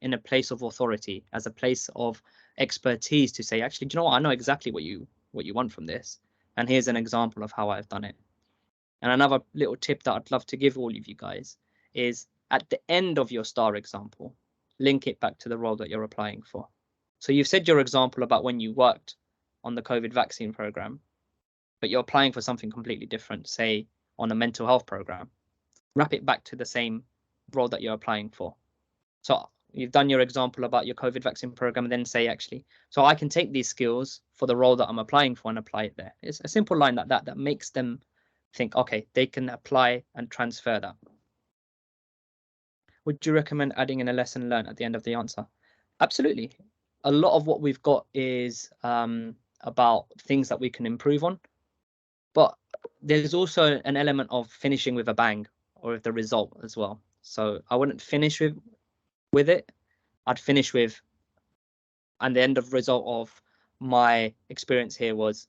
in a place of authority, as a place of expertise to say, actually, do you know what? I know exactly what you want from this. And here's an example of how I've done it. And another little tip that I'd love to give all of you guys is at the end of your star example, link it back to the role that you're applying for. So you've said your example about when you worked on the COVID vaccine program, but you're applying for something completely different, say on a mental health program. Wrap it back to the same role that you're applying for. So you've done your example about your COVID vaccine program and then say, actually, so I can take these skills for the role that I'm applying for and apply it there. It's a simple line like that makes them think, okay, they can apply and transfer that. Would you recommend adding in a lesson learned at the end of the answer? Absolutely. A lot of what we've got is about things that we can improve on, but there's also an element of finishing with a bang or with the result as well. So I wouldn't finish with it. I'd finish with, and the end of result of my experience here was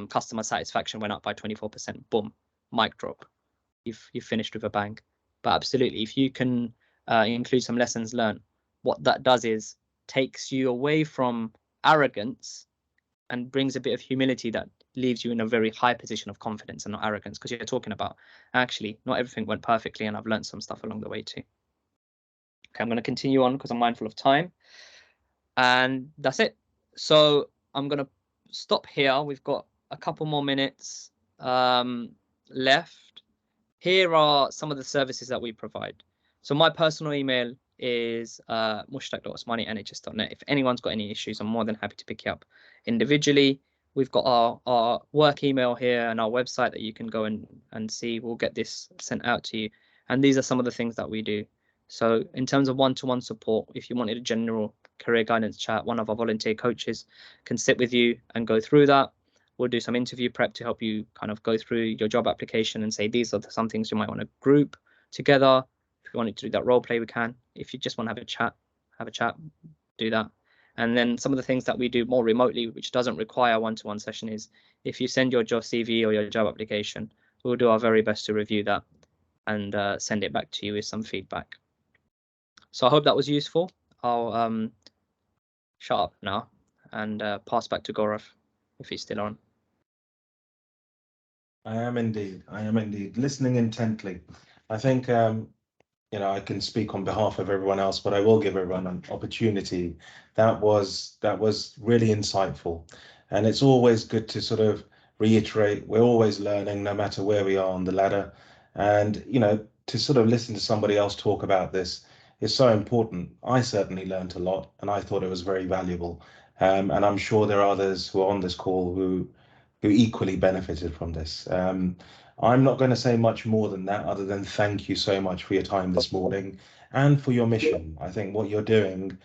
customer satisfaction went up by 24%. Boom, mic drop. You've finished with a bang. But absolutely, if you can include some lessons learned, what that does is takes you away from arrogance and brings a bit of humility that leaves you in a very high position of confidence and not arrogance, because you're talking about, actually, not everything went perfectly and I've learned some stuff along the way too. Okay, I'm going to continue on because I'm mindful of time. And that's it. So I'm going to stop here. We've got a couple more minutes left. Here are some of the services that we provide. So my personal email is mushtaq.osmani@nhs.net. If anyone's got any issues, I'm more than happy to pick you up individually. We've got our work email here and our website that you can go and see. We'll get this sent out to you. And these are some of the things that we do. So in terms of one-to-one support, if you wanted a general career guidance chat, one of our volunteer coaches can sit with you and go through that. We'll do some interview prep to help you kind of go through your job application and say, these are some things you might want to group together. If you wanted to do that role play, we can. If you just want to have a chat, do that. And then some of the things that we do more remotely, which doesn't require a one-to-one session, is if you send your job CV or your job application, we'll do our very best to review that and send it back to you with some feedback. So I hope that was useful. I'll shut up now and pass back to Gaurav if he's still on. I am indeed. Listening intently. I think, I can speak on behalf of everyone else, but I will give everyone an opportunity. That was really insightful. And it's always good to sort of reiterate, we're always learning no matter where we are on the ladder. And, to sort of listen to somebody else talk about this is so important. I certainly learned a lot and I thought it was very valuable. And I'm sure there are others who are on this call who equally benefited from this. I'm not going to say much more than that, other than thank you so much for your time this morning and for your mission. I think what you're doing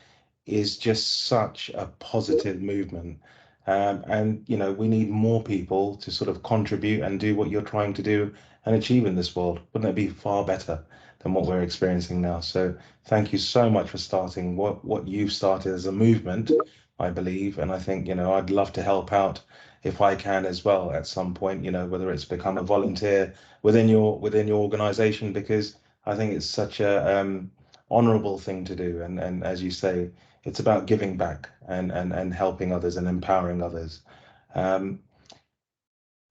is just such a positive movement. And, we need more people to sort of contribute and do what you're trying to do and achieve in this world. Wouldn't it be far better than what we're experiencing now? So thank you so much for starting what you've started as a movement, I believe. And I think, I'd love to help out if I can as well at some point, whether it's become a volunteer within your organization, because I think it's such a honorable thing to do. And as you say, it's about giving back and helping others and empowering others.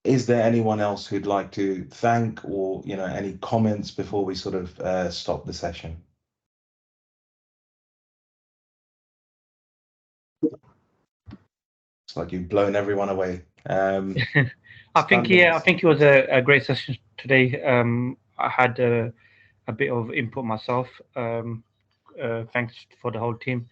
Is there anyone else who'd like to thank or, any comments before we sort of stop the session? It's like you've blown everyone away. I think it was a great session today. I had a bit of input myself. Thanks for the whole team.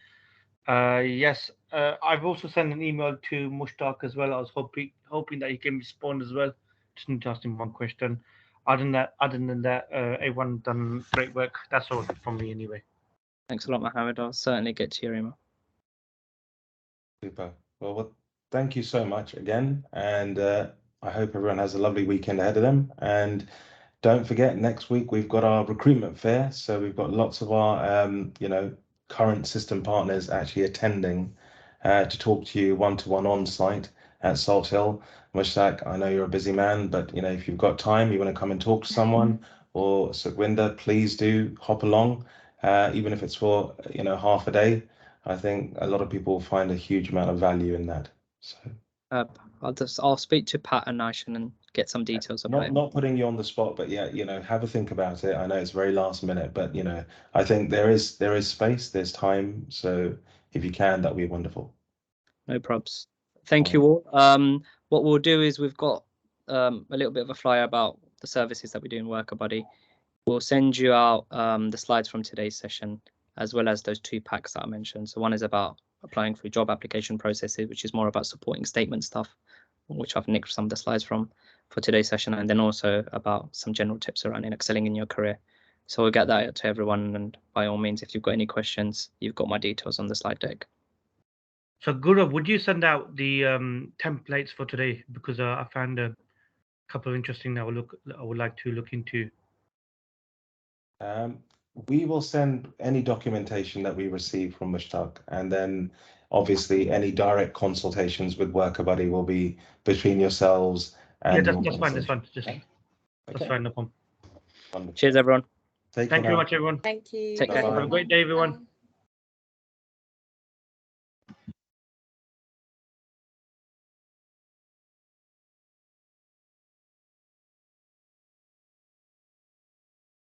Yes, I've also sent an email to Mushtaq as well. I was hoping that he can respond as well. Just need to ask him one question. Other than that, everyone done great work. That's all from me anyway. Thanks a lot, Mohammed. I'll certainly get to your email. Super. Well, thank you so much again, and I hope everyone has a lovely weekend ahead of them. And don't forget, next week we've got our recruitment fair, so we've got lots of our current system partners actually attending to talk to you one-to-one on site at Salt Hill. Mushtaq, I know you're a busy man, but if you've got time, you want to come and talk to someone, or Sukhwinder, please do hop along, even if it's for half a day. I think a lot of people find a huge amount of value in that. So I'll speak to Pat and Nishan and get some details about it. Not putting you on the spot, but yeah, have a think about it. I know it's very last minute, but I think there is space, there's time. So if you can, that'd be wonderful. No probs. Thank you all. What we'll do is we've got a little bit of a flyer about the services that we do in Worker Buddy. We'll send you out the slides from today's session, as well as those 2 packs that I mentioned. So one is about applying for job application processes, which is more about supporting statement stuff, which I've nicked some of the slides from for today's session, and then also about some general tips around excelling in your career. So we'll get that out to everyone, and by all means, if you've got any questions, you've got my details on the slide deck. So Gaurav, would you send out the templates for today? Because I found a couple of interesting that I would like to look into. We will send any documentation that we receive from Mushtaq, and then obviously any direct consultations with Worker Buddy will be between yourselves and that's fine. That's fine. That's fine. No problem. Wonderful. Cheers, everyone. Thank you very much, everyone. Thank you. Take care. Bye-bye. Have a great day, everyone.